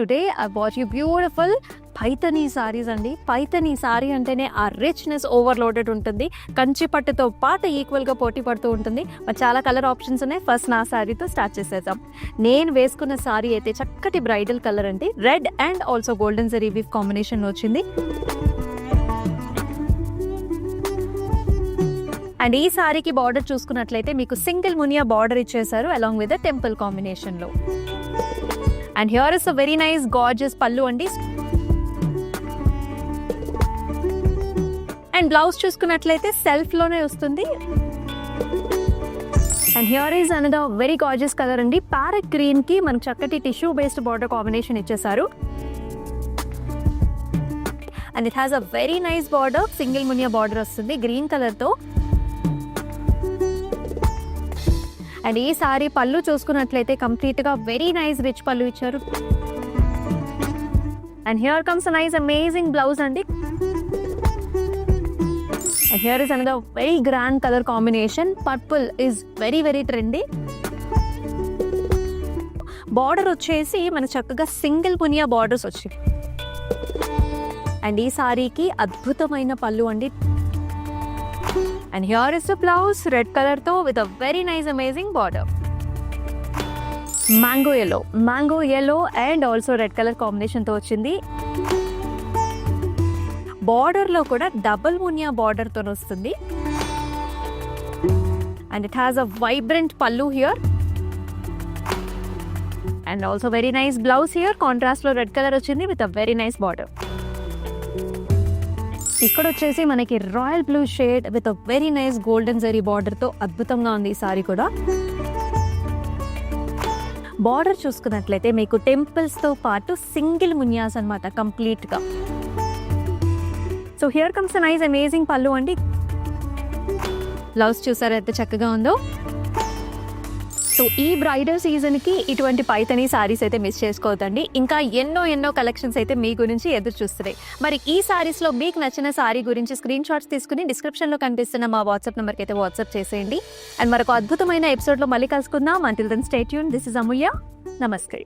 today I bought you beautiful Paithani saris అండి. Paithani sorry అంటేనే ఆ రిచ్నెస్ ఓవర్లోడెడ్ ఉంటుంది. కంచి పట్టుతో పాటు ఈక్వల్గా పోటీ పడుతూ ఉంటుంది. మరి చాలా కలర్ ఆప్షన్స్ ఉన్నాయి. ఫస్ట్ నా సారీతో స్టార్ట్ చేసేద్దాం. నేను వేసుకున్న సారీ అయితే చక్కటి బ్రైడల్ కలర్ అండి. Red and also golden zari weave combination వచ్చింది. అండ్ ఈ సారీకి బార్డర్ చూసుకున్నట్లయితే మీకు సింగిల్ మునియా బార్డర్ ఇచ్చేసారు అలాంగ్ విత్ టెంపుల్ కాంబినేషన్లో. And here is a very nice gorgeous pallu అండి. అండ్ బ్లౌజ్ చూసుకున్నట్లయితే సెల్ఫ్లోనే వస్తుంది. And here is another very gorgeous colour అండి. ప్యారెట్ గ్రీన్కి మనకు చక్కటి టిష్యూ బేస్డ్ బార్డర్ కాంబినేషన్ ఇచ్చేసారు. And it has a very nice border, single muniya border వస్తుంది గ్రీన్ కలర్తో. అండ్ ఈ సారీ పళ్ళు చూసుకున్నట్లయితే కంప్లీట్గా వెరీ నైస్ రిచ్ పళ్ళు ఇచ్చారు. And here comes a nice amazing blouse అండి. And here is another very grand colour combination. Purple is very very trendy. Border వచ్చేసి మనకు చక్కగా సింగిల్ మునియా బార్డర్స్ వచ్చాయి. అండ్ ఈ సారీకి అద్భుతమైన పళ్ళు అండి. And here is the blouse red కలర్తో with a very nice amazing border. Mango yellow and also red colour కాంబినేషన్తో వచ్చింది. బార్డర్లో కూడా డబుల్ మునియా బార్డర్తో వస్తుంది. And it has a vibrant పళ్ళు here and also very nice blouse here. కాంట్రాస్ట్లో రెడ్ కలర్ వచ్చింది with a very nice border. ఇక్కడ వచ్చేసి మనకి royal blue shade with a very nice golden zari బార్డర్తో అద్భుతంగా ఉంది ఈ సారీ కూడా. బార్డర్ చూసుకున్నట్లయితే మీకు టెంపుల్స్తో పాటు సింగిల్ మునియాస్ అనమాట కంప్లీట్గా. So here comes a nice amazing పళ్ళు అండి. బ్లౌజ్ చూసారా ఎంత చక్కగా ఉందో. సో ఈ బ్రైడల్ సీజన్కి ఇటువంటి పైతనీ సారీస్ అయితే మిస్ చేసుకోవద్దండి. ఇంకా ఎన్నో కలెక్షన్స్ అయితే మీ గురించి ఎదురు చూస్తున్నాయి. మరి ఈ సారీస్లో మీకు నచ్చిన సారీ గురించి స్క్రీన్ షాట్స్ తీసుకుని డిస్క్రిప్షన్లో కనిపిస్తున్న మా వాట్సాప్ నెంబర్కి అయితే వాట్సాప్ చేసేయండి. అండ్ మరొక అద్భుతమైన ఎపిసోడ్లో మళ్ళీ కలుసుకుందాం. Until then stay tune. This is Amulya. నమస్తే.